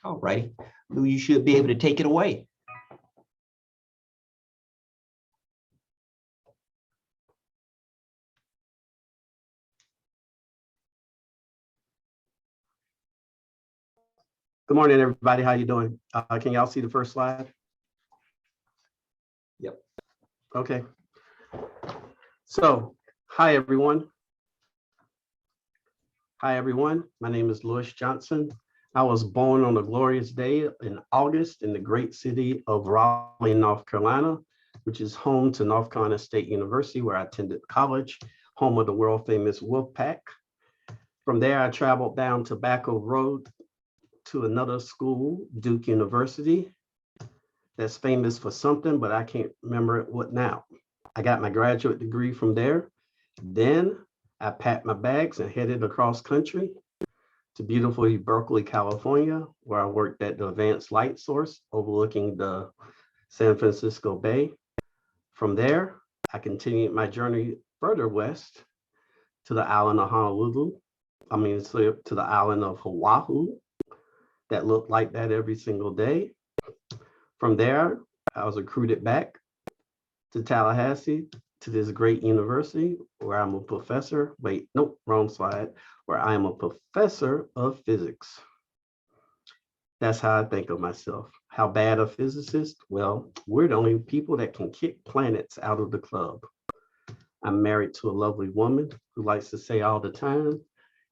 All righty. Lou, you should be able to take it away. Good morning, everybody. How you doing? Can y'all see the first slide? Yep. Okay. So, hi, everyone. Hi, everyone. My name is Louis Johnson. I was born on a glorious day in August in the great city of Raleigh, North Carolina, which is home to North Carolina State University, where I attended college, home of the world famous Wolfpack. From there, I traveled down Tobacco Road to another school, Duke University, that's famous for something, but I can't remember what now. I got my graduate degree from there. Then I packed my bags and headed across country to beautiful Berkeley, California, where I worked at the Advanced Light Source overlooking the San Francisco Bay. From there, I continued my journey further west to the island of Honolulu. To the island of Oahu, that looked like that every single day. From there, I was recruited back to Tallahassee to this great university where I'm a professor. Wait, nope, wrong slide. Where I am a professor of physics. That's how I think of myself. How bad a physicist? Well, we're the only people that can kick planets out of the club. I'm married to a lovely woman who likes to say all the time,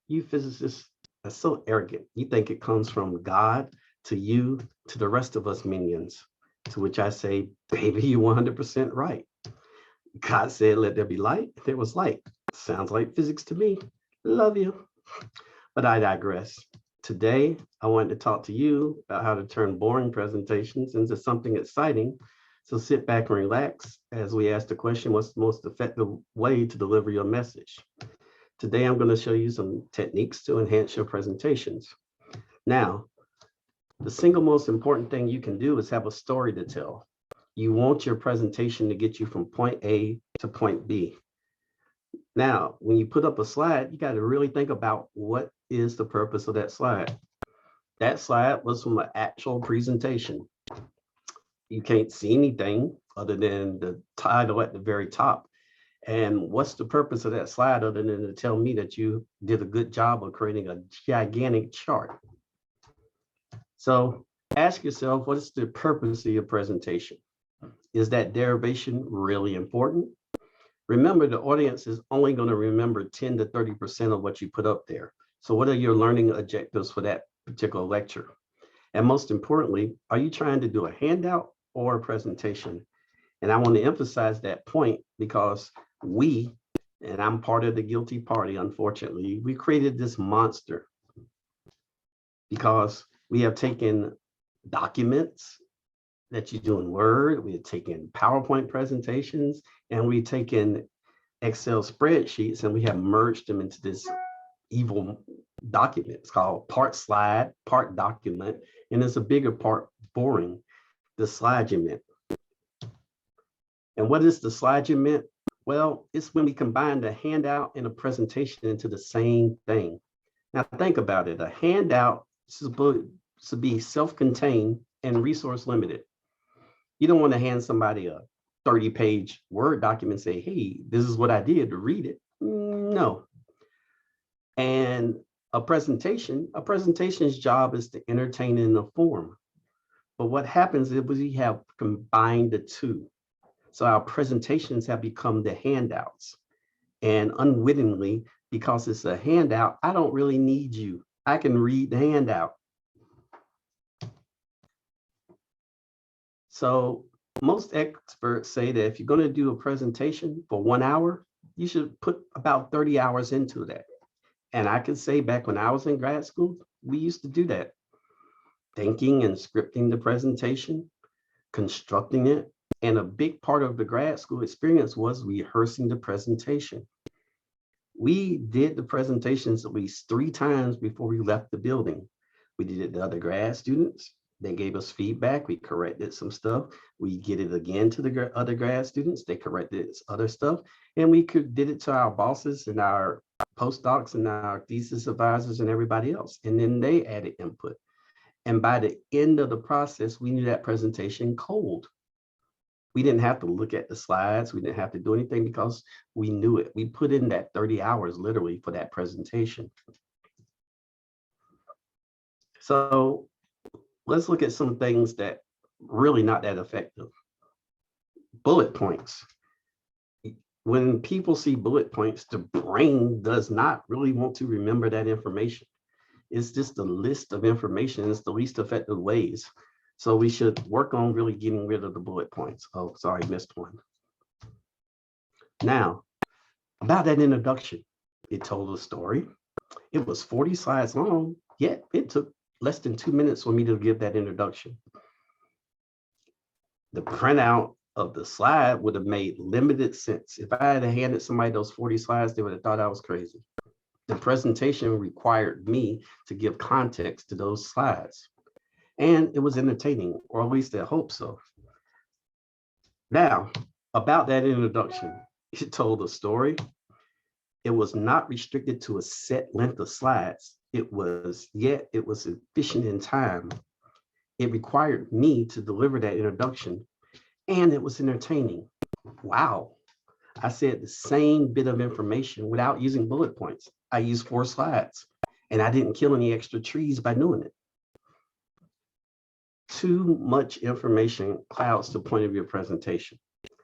you physicists are so arrogant. You think it comes from God to you, to the rest of us minions. To which I say, baby, you're 100% right. God said, let there be light. There was light. Sounds like physics to me. Love you. But I digress. Today, I wanted to talk to you about how to turn boring presentations into something exciting. So sit back and relax as we ask the question, what's the most effective way to deliver your message? Today, I'm going to show you some techniques to enhance your presentations. Now, the single most important thing you can do is have a story to tell. You want your presentation to get you from point A to point B. Now, when you put up a slide, you got to really think about what is the purpose of that slide. That slide was from an actual presentation. You can't see anything other than the title at the very top. And what's the purpose of that slide other than to tell me that you did a good job of creating a gigantic chart? So ask yourself, what is the purpose of your presentation? Is that derivation really important? Remember, the audience is only going to remember 10 to 30% of what you put up there. So what are your learning objectives for that particular lecture? And most importantly, are you trying to do a handout or a presentation? And I want to emphasize that point because we, and I'm part of the guilty party, unfortunately, we created this monster because we have taken documents that you do in Word, we have taken PowerPoint presentations, and we've taken Excel spreadsheets, and we have merged them into this evil document. It's called part slide, part document, and it's a bigger part boring, the slidement. And what is the slidement? Well, it's when we combine the handout and a presentation into the same thing. Now think about it, a handout is supposed to be self-contained and resource limited. You don't want to hand somebody a 30-page Word document and say, hey, this is what I did to read it. No. And a presentation's job is to entertain and inform. But what happens is we have combined the two. So our presentations have become the handouts. And unwittingly, because it's a handout, I don't really need you. I can read the handout. So most experts say that if you're going to do a presentation for 1 hour, you should put about 30 hours into that. And I can say back when I was in grad school, we used to do that. Thinking and scripting the presentation, constructing it. And a big part of the grad school experience was rehearsing the presentation. We did the presentations at least 3 times before we left the building. We did it to other grad students. They gave us feedback. We corrected some stuff. We did it again to the other grad students. They corrected other stuff. And we did it to our bosses and our postdocs and our thesis advisors and everybody else. And then they added input. And by the end of the process, we knew that presentation cold. We didn't have to look at the slides. We didn't have to do anything because we knew it. We put in that 30 hours literally for that presentation. So let's look at some things that really not that effective. Bullet points. When people see bullet points, the brain does not really want to remember that information. It's just a list of information. It's the least effective ways. So we should work on really getting rid of the bullet points. Oh, sorry, missed one. Now, about that introduction, it told a story. It was 40 slides long, yet it took less than 2 minutes for me to give that introduction. The printout of the slide would have made limited sense. If I had handed somebody those 40 slides, they would have thought I was crazy. The presentation required me to give context to those slides. And it was entertaining, or at least I hope so. Now, about that introduction, it told a story. It was not restricted to a set length of slides. It was efficient in time. It required me to deliver that introduction, and it was entertaining. Wow. I said the same bit of information without using bullet points. I used 4 slides, and I didn't kill any extra trees by doing it. Too much information clouds the point of your presentation.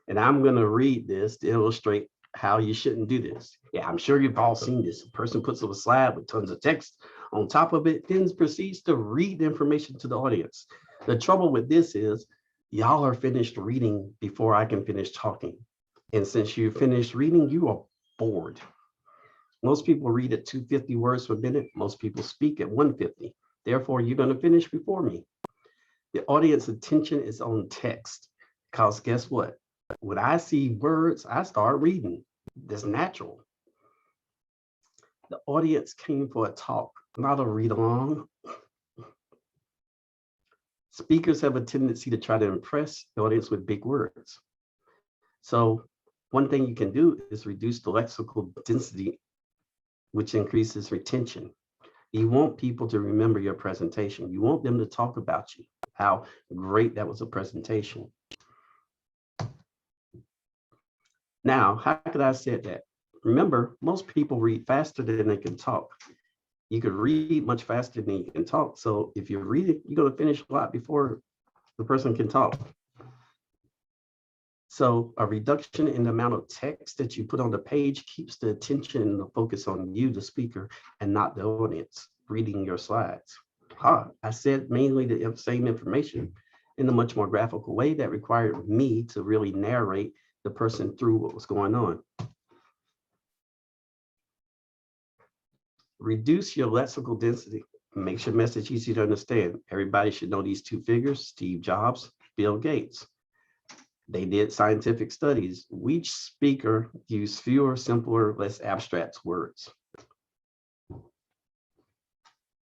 And I'm going to read this to illustrate how you shouldn't do this. Yeah, I'm sure you've all seen this. A person puts up a slide with tons of text on top of it, then proceeds to read the information to the audience. The trouble with this is y'all are finished reading before I can finish talking. And since you finished reading, you are bored. Most people read at 250 words per minute. Most people speak at 150. Therefore, you're going to finish before me. The audience attention is on text, because guess what? When I see words, I start reading. That's natural. The audience came for a talk, not a read along. Speakers have a tendency to try to impress the audience with big words. So one thing you can do is reduce the lexical density, which increases retention. You want people to remember your presentation. You want them to talk about you, how great that was a presentation. Now, how could I have said that? Remember, most people read faster than they can talk. You could read much faster than you can talk. So if you read it, you're going to finish a lot before the person can talk. So a reduction in the amount of text that you put on the page keeps the attention and the focus on you, the speaker, and not the audience reading your slides. I said mainly the same information in a much more graphical way that required me to really narrate the person through what was going on. Reduce your lexical density. Makes your message easy to understand. Everybody should know these 2 figures: Steve Jobs, Bill Gates. They did scientific studies. Each speaker used fewer, simpler, less abstract words.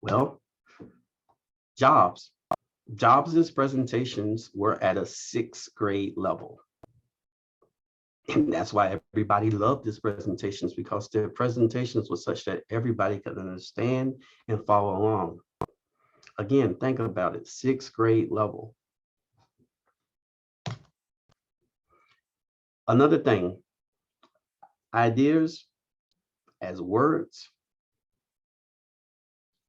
Well, Jobs's presentations were at a 6th grade level. And that's why everybody loved his presentations, because their presentations were such that everybody could understand and follow along. Again, think about it, 6th grade level. Another thing, ideas as words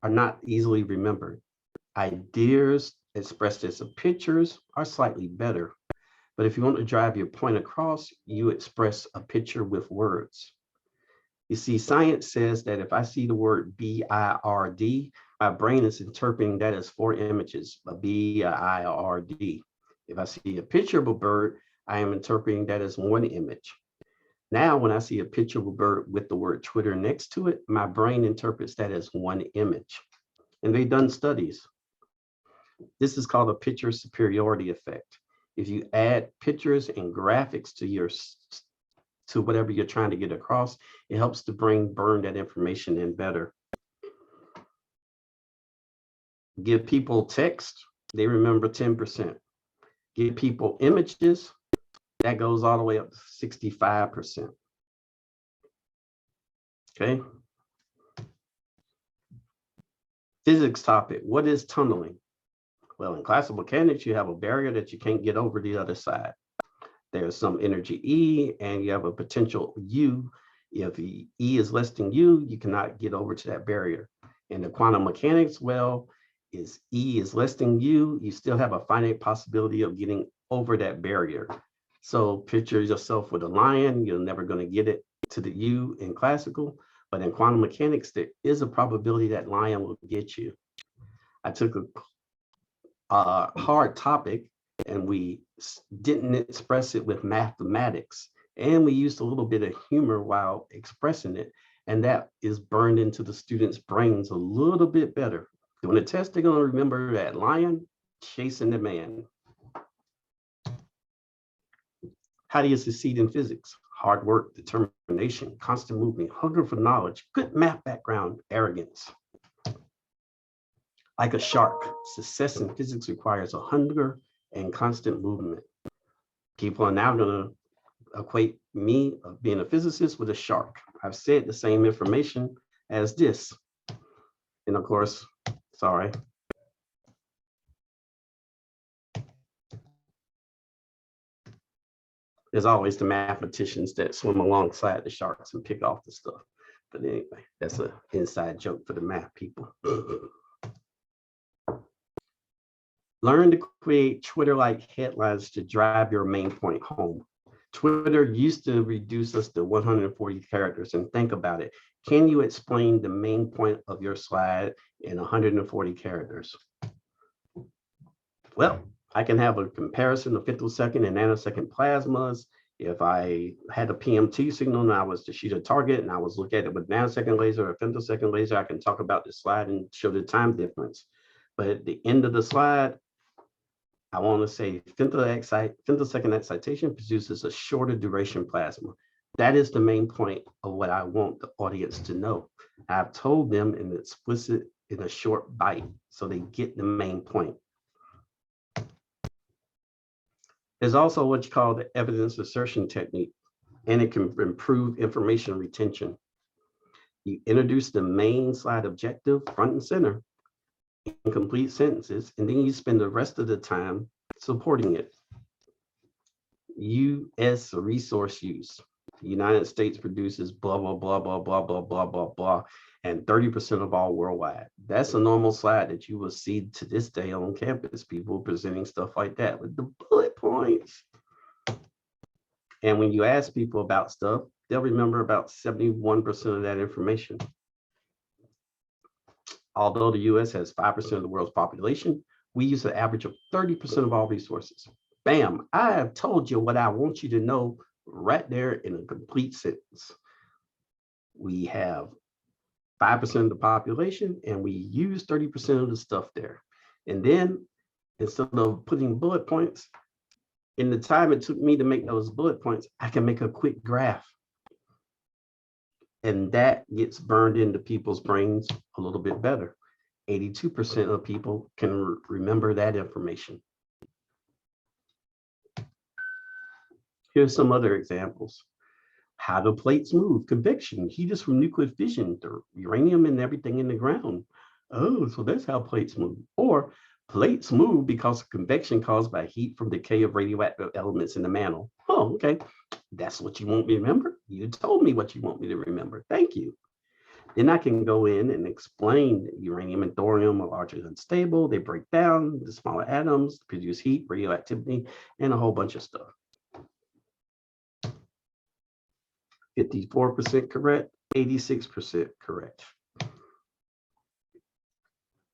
are not easily remembered. Ideas expressed as pictures are slightly better. But if you want to drive your point across, you express a picture with words. You see, science says that if I see the word B-I-R-D, my brain is interpreting that as 4 images, a B-I-R-D. If I see a picture of a bird, I am interpreting that as 1 image. Now, when I see a picture of a bird with the word Twitter next to it, my brain interprets that as 1 image. And they've done studies. This is called a picture superiority effect. If you add pictures and graphics to whatever you're trying to get across, it helps the brain burn that information in better. Give people text, they remember 10%. Give people images, that goes all the way up to 65%. Okay. Physics topic, what is tunneling? Well, in classical mechanics, you have a barrier that you can't get over the other side. There's some energy E, and you have a potential U. If E is less than U, you cannot get over to that barrier. In the quantum mechanics, well, is E is less than U, you still have a finite possibility of getting over that barrier. So picture yourself with a lion, you're never going to get it to the U in classical, but in quantum mechanics, there is a probability that lion will get you. I took a hard topic and we didn't express it with mathematics. And we used a little bit of humor while expressing it. And that is burned into the students' brains a little bit better. Doing a test, they're going to remember that lion chasing the man. How do you succeed in physics? Hard work, determination, constant movement, hunger for knowledge, good math background, arrogance. Like a shark, success in physics requires a hunger and constant movement. People are now going to equate me of being a physicist with a shark. I've said the same information as this. And of course, sorry. There's always the mathematicians that swim alongside the sharks and pick off the stuff. But anyway, that's an inside joke for the math people. Learn to create Twitter-like headlines to drive your main point home. Twitter used to reduce us to 140 characters, and think about it. Can you explain the main point of your slide in 140 characters? Well, I can have a comparison of femtosecond and nanosecond plasmas. If I had a PMT signal and I was to shoot a target and I was looking at it with nanosecond laser or femtosecond laser, I can talk about the slide and show the time difference. But at the end of the slide, I want to say femtosecond excitation produces a shorter duration plasma. That is the main point of what I want the audience to know. I've told them in explicit, in a short bite, so they get the main point. There's also what you call the evidence assertion technique, and it can improve information retention. You introduce the main slide objective front and center in complete sentences, and then you spend the rest of the time supporting it. U.S. resource use. The United States produces blah, blah, blah, blah, blah, blah, blah, blah, blah, and 30% of all worldwide. That's a normal slide that you will see to this day on campus, people presenting stuff like that with the bullet points. And when you ask people about stuff, they'll remember about 71% of that information. Although the US has 5% of the world's population, we use an average of 30% of all resources. Bam, I have told you what I want you to know right there in a complete sentence. We have 5% of the population and we use 30% of the stuff there. And then instead of putting bullet points, in the time it took me to make those bullet points, I can make a quick graph. And that gets burned into people's brains a little bit better. 82% of people can remember that information. Here's some other examples. How do plates move? Convection, heat is from nuclear fission, the uranium and everything in the ground. Oh, so that's how plates move. Or plates move because of convection caused by heat from decay of radioactive elements in the mantle. Oh, okay. That's what you want me to remember? You told me what you want me to remember. Thank you. Then I can go in and explain that uranium and thorium are largely unstable. They break down the smaller atoms, produce heat, radioactivity, and a whole bunch of stuff. 54% correct, 86% correct.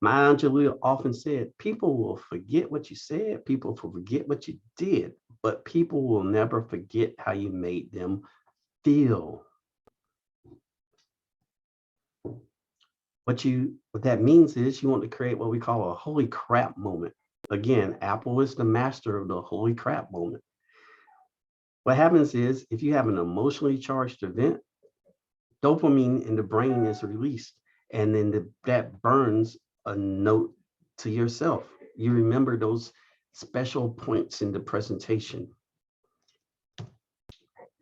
Maya Angelou often said, people will forget what you said, people will forget what you did, but people will never forget how you made them feel. What that means is you want to create what we call a holy crap moment. Again, Apple is the master of the holy crap moment. What happens is if you have an emotionally charged event, dopamine in the brain is released, and then that burns a note to yourself. You remember those special points in the presentation.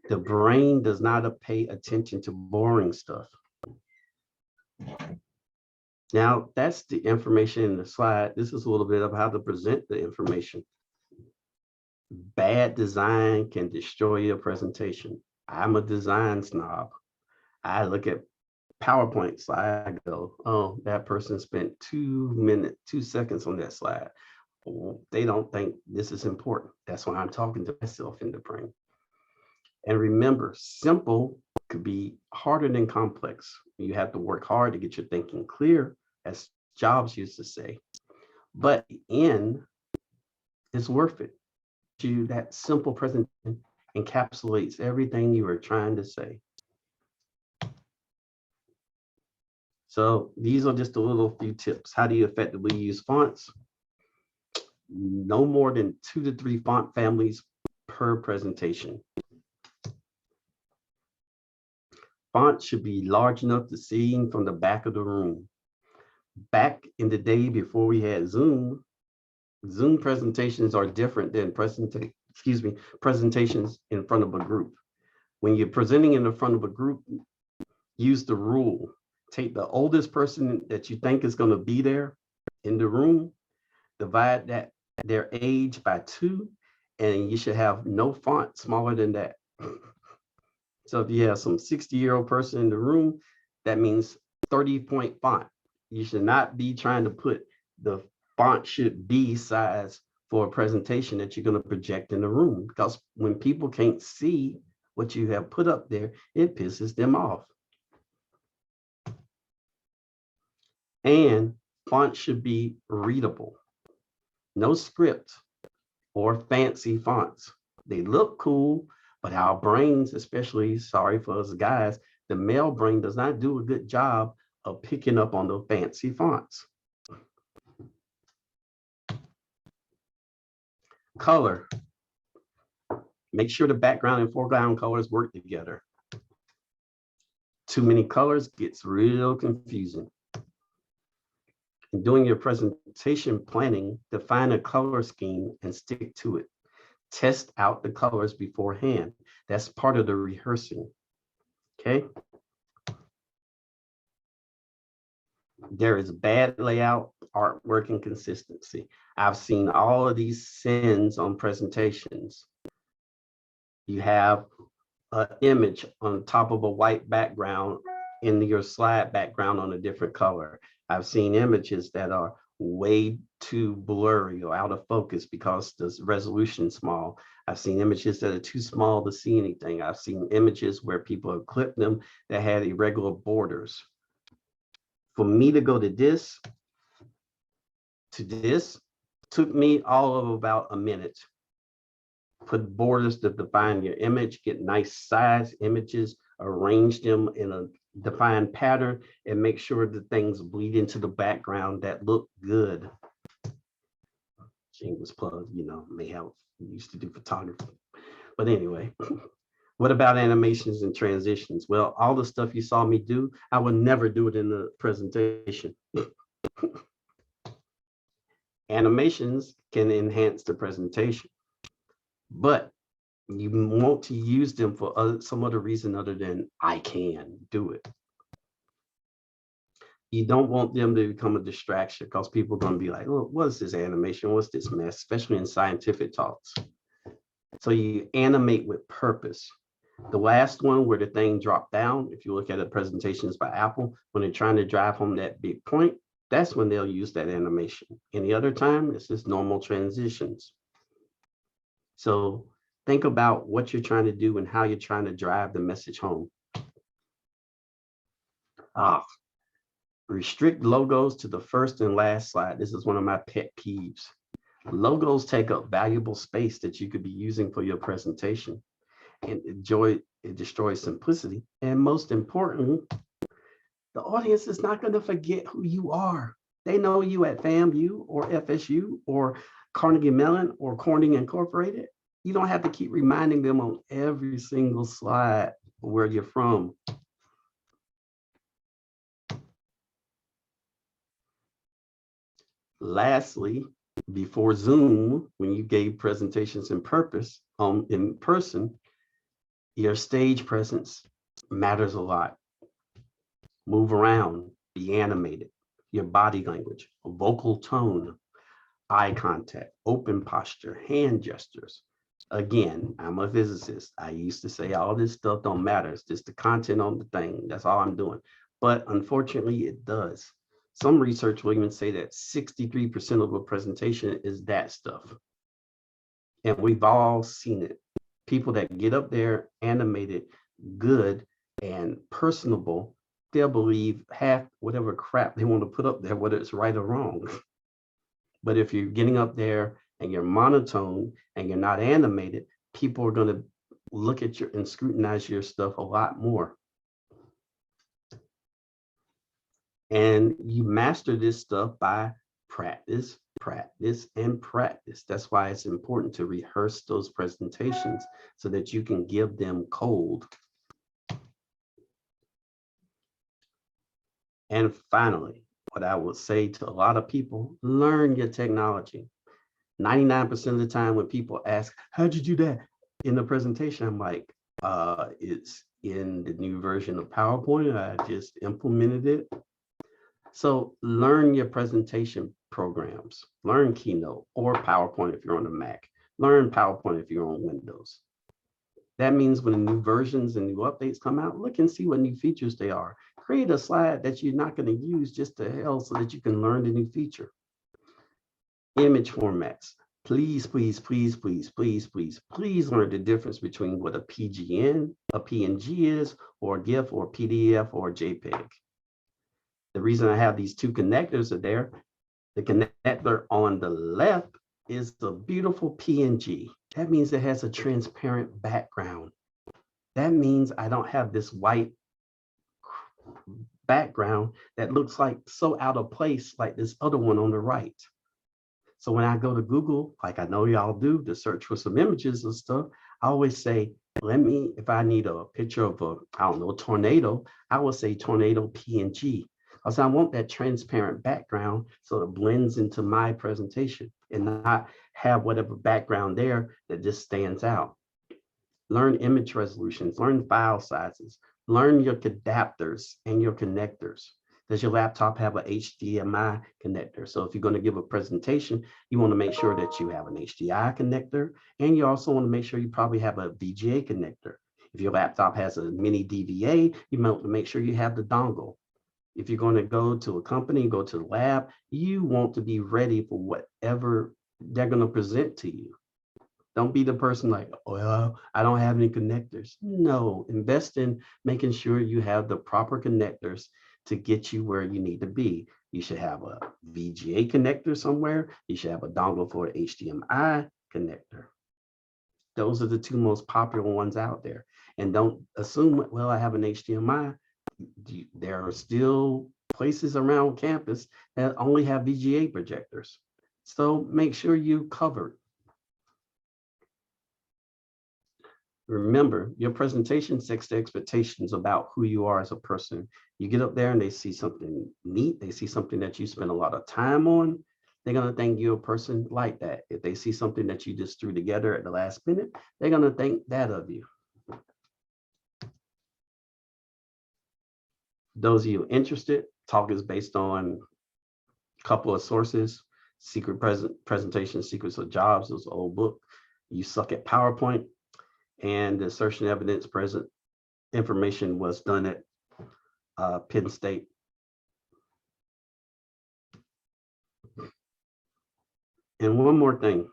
The brain does not pay attention to boring stuff. Now, that's the information in the slide. This is a little bit of how to present the information. Bad design can destroy your presentation. I'm a design snob. I look at PowerPoint slide, I go, oh, that person spent 2 seconds on that slide. They don't think this is important. That's why I'm talking to myself in the brain. And remember, simple could be harder than complex. You have to work hard to get your thinking clear, as Jobs used to say. But in it's worth it. That simple presentation encapsulates everything you were trying to say. So these are just a little few tips. How do you effectively use fonts? No more than 2 to 3 font families per presentation. Fonts should be large enough to see from the back of the room. Back in the day before we had Zoom presentations are different than presentations in front of a group. When you're presenting in the front of a group, use the rule. Take the oldest person that you think is going to be there in the room, divide their age by 2, and you should have no font smaller than that. So if you have some 60-year-old person in the room, that means 30-point font. You should not be trying to put the font should be size for a presentation that you're going to project in the room, because when people can't see what you have put up there, it pisses them off. And fonts should be readable. No script or fancy fonts. They look cool, but our brains, especially, sorry for us guys, the male brain does not do a good job of picking up on the fancy fonts. Color. Make sure the background and foreground colors work together. Too many colors gets real confusing. In doing your presentation planning, define a color scheme and stick to it. Test out the colors beforehand. That's part of the rehearsing. Okay. There is bad layout, artwork, and consistency. I've seen all of these sins on presentations. You have an image on top of a white background in your slide background on a different color. I've seen images that are way too blurry or out of focus because the resolution is small. I've seen images that are too small to see anything. I've seen images where people have clipped them that had irregular borders. For me to go to this took me all of about a minute. Put borders to define your image, get nice size images, arrange them in a defined pattern, and make sure that things bleed into the background that look good. Shameless plug, may have used to do photography. But anyway, what about animations and transitions? Well, all the stuff you saw me do, I would never do it in the presentation. Animations can enhance the presentation, but you want to use them for some other reason other than I can do it. You don't want them to become a distraction, because people are going to be like, oh, what is this animation? What's this mess? Especially in scientific talks. So you animate with purpose. The last one where the thing dropped down, if you look at the presentations by Apple, when they're trying to drive home that big point, that's when they'll use that animation. Any other time, it's just normal transitions. So think about what you're trying to do and how you're trying to drive the message home. Restrict logos to the first and last slide. This is one of my pet peeves. Logos take up valuable space that you could be using for your presentation, and it destroys simplicity. And most importantly, the audience is not going to forget who you are. They know you at FAMU or FSU or Carnegie Mellon or Corning Incorporated. You don't have to keep reminding them on every single slide where you're from. Lastly, before Zoom, when you gave presentations in person, your stage presence matters a lot. Move around, be animated. your body language, vocal tone, eye contact, open posture, hand gestures. Again, I'm a physicist. I used to say all this stuff don't matter. It's just the content on the thing. That's all I'm doing. But unfortunately, it does. Some research will even say that 63% of a presentation is that stuff. And we've all seen it. People that get up there, animated, good, and personable, they'll believe half whatever crap they want to put up there, whether it's right or wrong. But if you're getting up there and you're monotone and you're not animated, people are going to look at your and scrutinize your stuff a lot more. And you master this stuff by practice, practice, and practice. That's why it's important to rehearse those presentations so that you can give them cold. And finally, what I would say to a lot of people, learn your technology. 99% of the time when people ask, how'd you do that in the presentation? I'm like, it's in the new version of PowerPoint. I just implemented it. So learn your presentation programs, learn Keynote or PowerPoint if you're on a Mac, learn PowerPoint if you're on Windows. That means when the new versions and new updates come out, look and see what new features they are. Create a slide that you're not going to use just to hell so that you can learn the new feature. Image formats. Please, please, please, please, please, please, please learn the difference between what a PGN, a PNG is, or a GIF, or PDF, or JPEG. The reason I have these two connectors are there, the connector on the left is the beautiful PNG. That means it has a transparent background. That means I don't have this white background that looks like so out of place like this other one on the right. So when I go to Google, like I know y'all do, to search for some images and stuff, I always say, if I need a picture of a tornado, I will say tornado PNG. Because I want that transparent background so it blends into my presentation and not have whatever background there that just stands out. Learn image resolutions, learn file sizes, learn your adapters and your connectors. Does your laptop have an HDMI connector? So if you're going to give a presentation, you want to make sure that you have an HDMI connector, and you also want to make sure you probably have a VGA connector. If your laptop has a mini DVA, you want to make sure you have the dongle. If you're going to go to a company, go to the lab, you want to be ready for whatever they're going to present to you. Don't be the person like, oh, well, I don't have any connectors. No, invest in making sure you have the proper connectors to get you where you need to be. You should have a VGA connector somewhere. You should have a dongle for an HDMI connector. Those are the two most popular ones out there. And don't assume, well, I have an HDMI. There are still places around campus that only have VGA projectors. So make sure you're covered. Remember, your presentation sets the expectations about who you are as a person. You get up there and they see something neat, they see something that you spend a lot of time on, they're going to think you're a person like that. If they see something that you just threw together at the last minute, they're going to think that of you. Those of you interested, talk is based on a couple of sources. Secret Presentation, Secrets of Jobs, was an old book. You Suck at PowerPoint. And the assertion evidence present information was done at Penn State. And one more thing.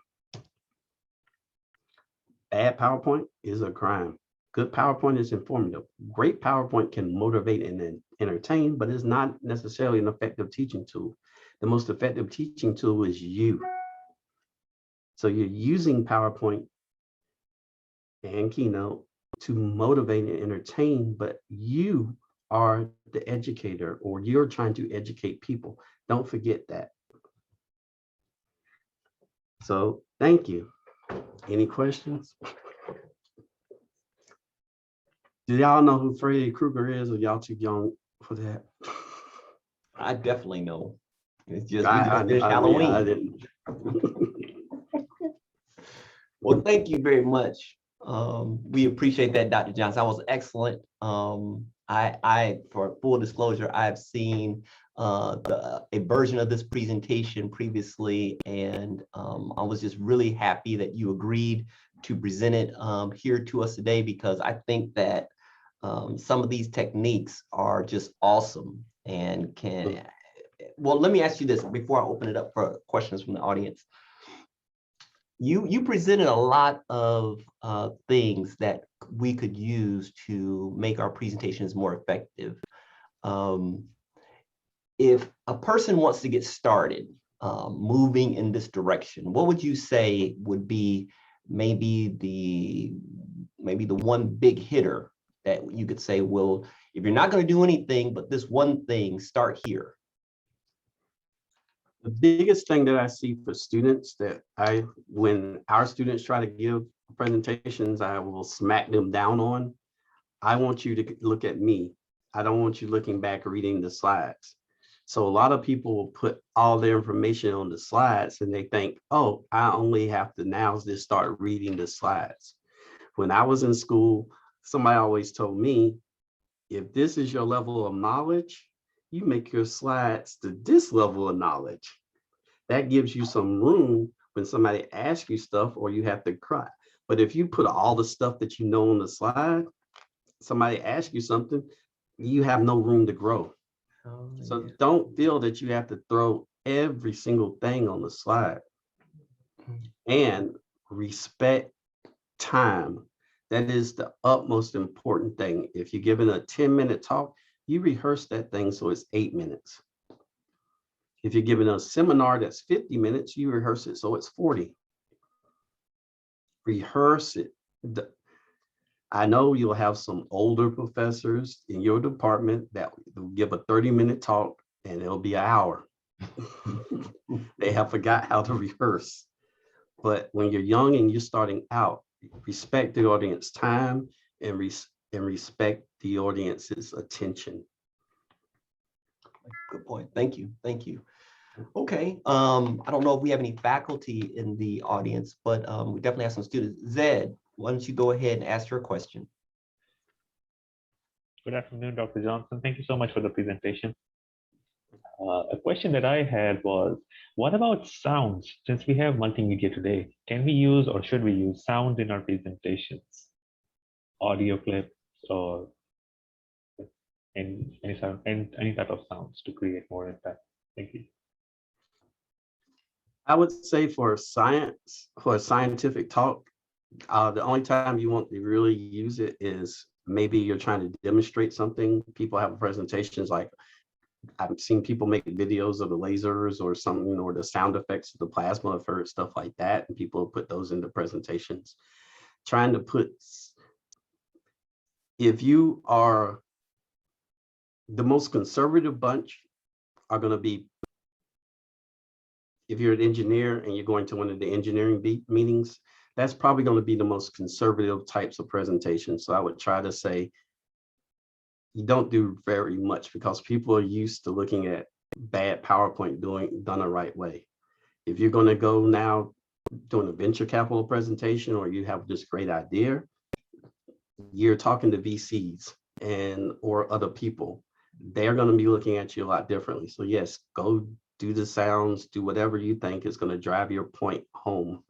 Bad PowerPoint is a crime. Good PowerPoint is informative. Great PowerPoint can motivate and entertain, but it's not necessarily an effective teaching tool. The most effective teaching tool is you. So you're using PowerPoint and Keynote to motivate and entertain, but you are the educator, or you're trying to educate people. Don't forget that. So thank you. Any questions? Do y'all know who Freddy Krueger is, or y'all too young for that? I definitely know. It's just Halloween. I didn't. Well, thank you very much. We appreciate that, Dr. Johnson. That was excellent. For full disclosure, I've seen a version of this presentation previously, and I was just really happy that you agreed to present it here to us today, because I think that some of these techniques are just awesome and can, well, let me ask you this before I open it up for questions from the audience. You presented a lot of things that we could use to make our presentations more effective. If a person wants to get started moving in this direction, what would you say would be maybe the one big hitter that you could say, well, if you're not going to do anything but this one thing, start here? The biggest thing that I see for students when our students try to give presentations, I will smack them down on. I want you to look at me. I don't want you looking back reading the slides. So a lot of people will put all their information on the slides and they think, oh, I only have to now just start reading the slides. When I was in school, somebody always told me, if this is your level of knowledge, you make your slides to this level of knowledge. That gives you some room when somebody asks you stuff or you have to cry. But if you put all the stuff that you know on the slide, somebody asks you something, you have no room to grow. Oh, So yeah. don't feel that you have to throw every single thing on the slide. And respect time. That is the utmost important thing. If you're giving a 10-minute talk, you rehearse that thing so it's 8 minutes. If you're giving a seminar that's 50 minutes, you rehearse it so it's 40. Rehearse it. I know you'll have some older professors in your department that will give a 30-minute talk and it'll be an hour. They have forgot how to rehearse. But when you're young and you're starting out, respect the audience time and respect the audience's attention. Good point. Thank you. Thank you. Okay. I don't know if we have any faculty in the audience, but we definitely have some students. Zed, why don't you go ahead and ask your question? Good afternoon, Dr. Johnson. Thank you so much for the presentation. A question that I had was, what about sounds? Since we have multimedia today, can we use or should we use sounds in our presentations? Audio clips or any type of sounds to create more impact? Thank you. I would say for science, for a scientific talk, the only time you want to really use it is maybe you're trying to demonstrate something. People have presentations like, I've seen people make videos of the lasers or something, or the sound effects of the plasma. I've heard stuff like that, and people put those into presentations. Trying to put, if you are the most conservative bunch are going to be, if you're an engineer and you're going to one of the engineering meetings, that's probably going to be the most conservative types of presentations. So I would try to say, you don't do very much because people are used to looking at bad PowerPoint done the right way. If you're going to go now doing a venture capital presentation or you have this great idea, you're talking to VCs or other people. They're going to be looking at you a lot differently. So yes, go do the sounds, do whatever you think is going to drive your point home.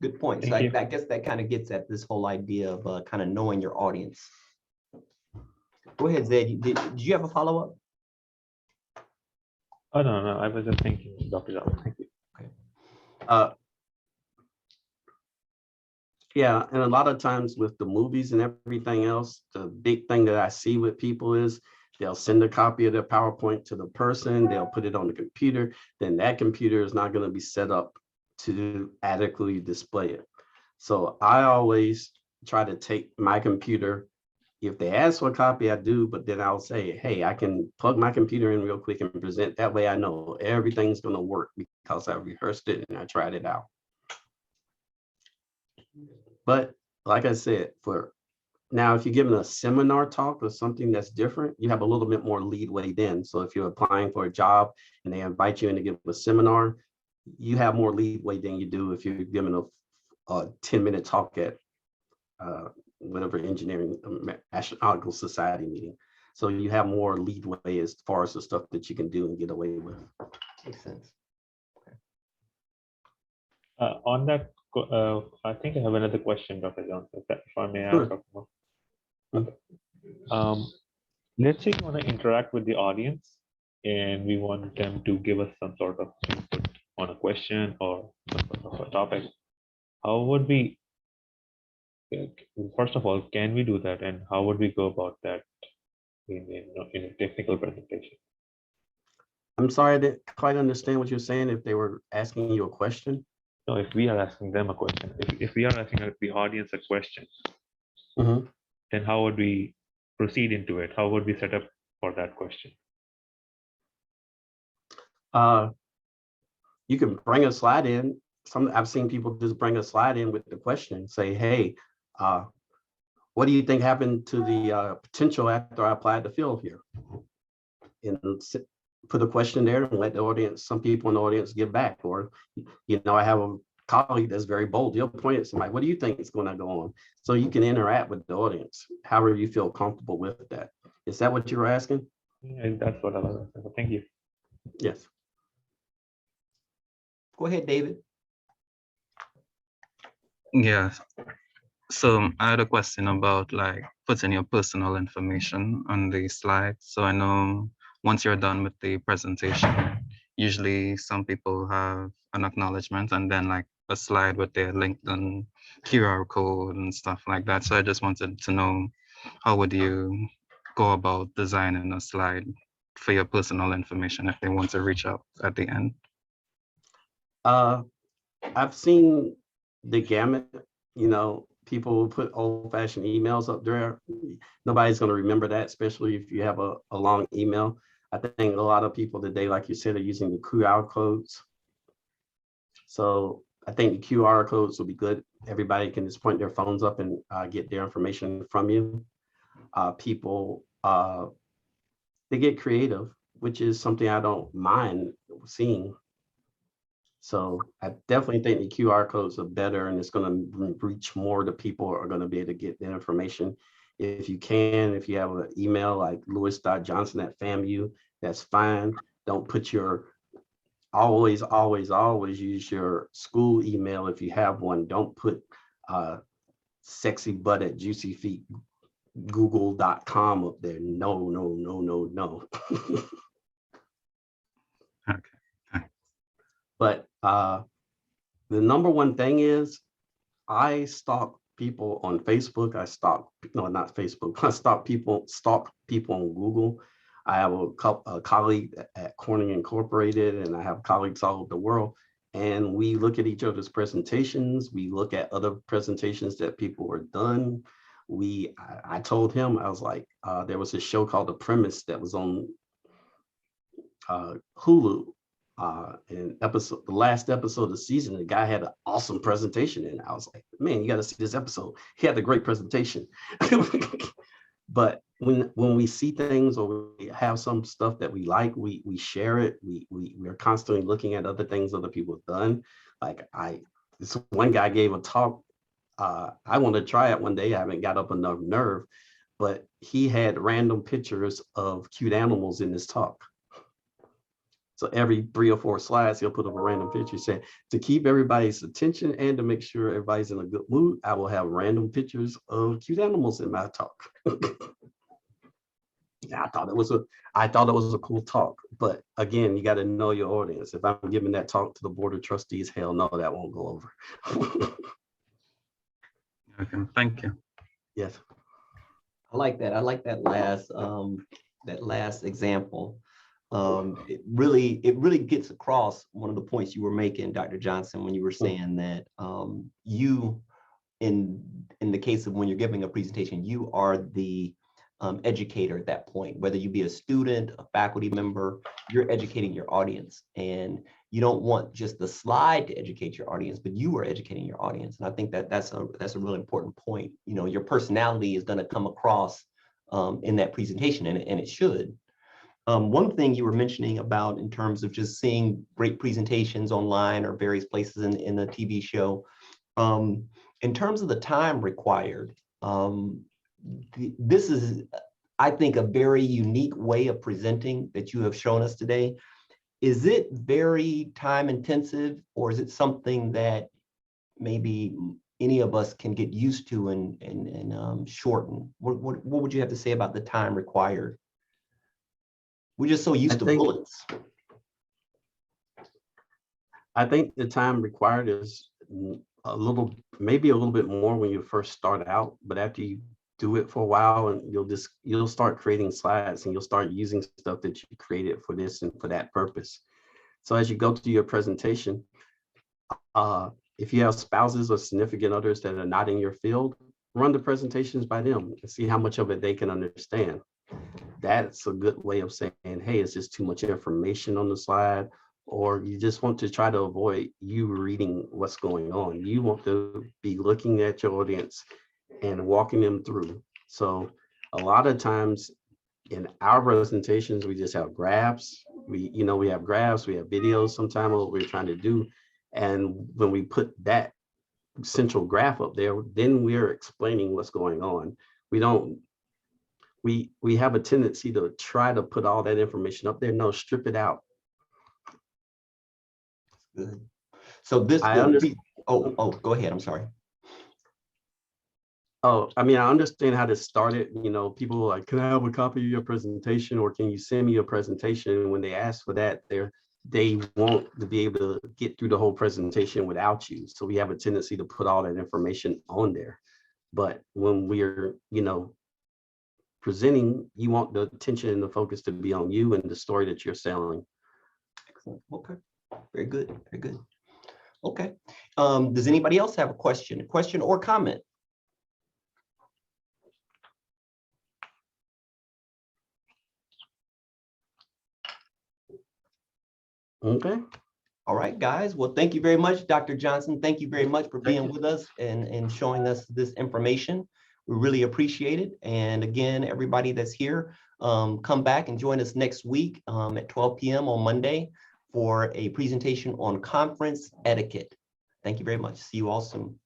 Good point. So I guess that kind of gets at this whole idea of kind of knowing your audience. Go ahead, Zed. Did you have a follow-up? Oh, no, I was just thinking, Dr. Johnson. Thank you. Okay. Yeah, and a lot of times with the movies and everything else, the big thing that I see with people is they'll send a copy of their PowerPoint to the person, they'll put it on the computer, then that computer is not going to be set up to adequately display it. So I always try to take my computer. If they ask for a copy, I do, but then I'll say, hey, I can plug my computer in real quick and present. That way I know everything's going to work because I rehearsed it and I tried it out. But like I said, for now, if you're giving a seminar talk or something that's different, you have a little bit more leadway then. So if you're applying for a job and they invite you in to give a seminar, you have more leadway than you do if you're giving a 10-minute talk at whatever engineering astronautical society meeting. So you have more leadway as far as the stuff that you can do and get away with. Makes sense. On that, I think I have another question, Dr. Johnson, if I may ask. Sure. Dr. Moore. Okay. Let's say you want to interact with the audience and we want them to give us some sort of input on a question or some sort of a topic. How would we, first of all, can we do that? And how would we go about that in a technical presentation? I'm sorry, I didn't quite understand what you're saying. If they were asking you a question. No, if we are asking them a question, if we are asking the audience a question, then how would we proceed into it? How would we set up for that question? You can bring a slide in. I've seen people just bring a slide in with the question, say, hey, what do you think happened to the potential after I applied the field here? And put a question there and let the audience, some people in the audience get back. Or, I have a colleague that's very bold. He'll point at somebody, what do you think is going to go on? So you can interact with the audience, however you feel comfortable with that. Is that what you were asking? Yeah, that's what I was asking. Thank you. Yes. Go ahead, David. Yeah. So I had a question about like putting your personal information on the slide. So I know once you're done with the presentation, usually some people have an acknowledgement and then like a slide with their LinkedIn QR code and stuff like that. So I just wanted to know, how would you go about designing a slide for your personal information if they want to reach out at the end? I've seen the gamut, people will put old-fashioned emails up there. Nobody's going to remember that, especially if you have a long email. I think a lot of people today, like you said, are using the QR codes. So I think the QR codes will be good. Everybody can just point their phones up and get their information from you. People, they get creative, which is something I don't mind seeing. So I definitely think the QR codes are better, and it's going to reach more to people who are going to be able to get the information. If you have an email like louis.johnson@famu, that's fine. Don't put always use your school email if you have one. Don't put sexybutt@juicyfeetgoogle.com up there. No. Okay. But the number one thing is I stalk people on Facebook. I stalk people on Google. I have a colleague at Corning Incorporated, and I have colleagues all over the world. And we look at each other's presentations. We look at other presentations that people were done. I told him, I was like, there was a show called The Premise that was on Hulu. And the last episode of the season, the guy had an awesome presentation, and I was like, man, you got to see this episode. He had a great presentation. But when we see things or we have some stuff that we like, we share it. We're constantly looking at other things other people have done. Like this one guy gave a talk. I want to try it one day. I haven't got up enough nerve, but he had random pictures of cute animals in his talk. So every 3 or 4 slides, he'll put up a random picture saying, to keep everybody's attention and to make sure everybody's in a good mood, I will have random pictures of cute animals in my talk. I thought it was a cool talk. But again, you got to know your audience. If I'm giving that talk to the board of trustees, hell no, that won't go over. Okay, thank you. Yes. I like that. I like that last example. It really gets across one of the points you were making, Dr. Johnson, when you were saying that you, in the case of when you're giving a presentation, you are the educator at that point. Whether you be a student, a faculty member, you're educating your audience, and you don't want just the slide to educate your audience, but you are educating your audience. And I think that's a really important point. Your personality is going to come across in that presentation, and it should. One thing you were mentioning about in terms of just seeing great presentations online or various places in the TV show, in terms of the time required, This is, I think, a very unique way of presenting that you have shown us today. Is it very time intensive, or is it something that maybe any of us can get used to and shorten? What would you have to say about the time required? We're just so used to bullets. I think the time required is maybe a little bit more when you first start out, but after you do it for a while, and you'll start creating slides, and you'll start using stuff that you created for this and for that purpose. So as you go through your presentation, if you have spouses or significant others that are not in your field, run the presentations by them and see how much of it they can understand. That's a good way of saying, hey, it's just too much information on the slide, or you just want to try to avoid you reading what's going on. You want to be looking at your audience and walking them through. So a lot of times in our presentations, we just have graphs. We have graphs, we have videos sometimes what we're trying to do. And when we put that central graph up there, then we're explaining what's going on. We have a tendency to try to put all that information up there. No, strip it out. Good. So this, go ahead. I'm sorry. Oh, I mean, I understand how this started. People are like, can I have a copy of your presentation, or can you send me your presentation? And when they ask for that, they want to be able to get through the whole presentation without you. So we have a tendency to put all that information on there. But when we're, presenting, you want the attention and the focus to be on you and the story that you're selling. Excellent. Okay. Very good. Very good. Okay. Does anybody else have a question or comment? Okay. All right, guys. Well, thank you very much, Dr. Johnson. Thank you very much for being with us and showing us this information. We really appreciate it. And again, everybody that's here, come back and join us next week at 12 p.m. on Monday for a presentation on conference etiquette. Thank you very much. See you all soon.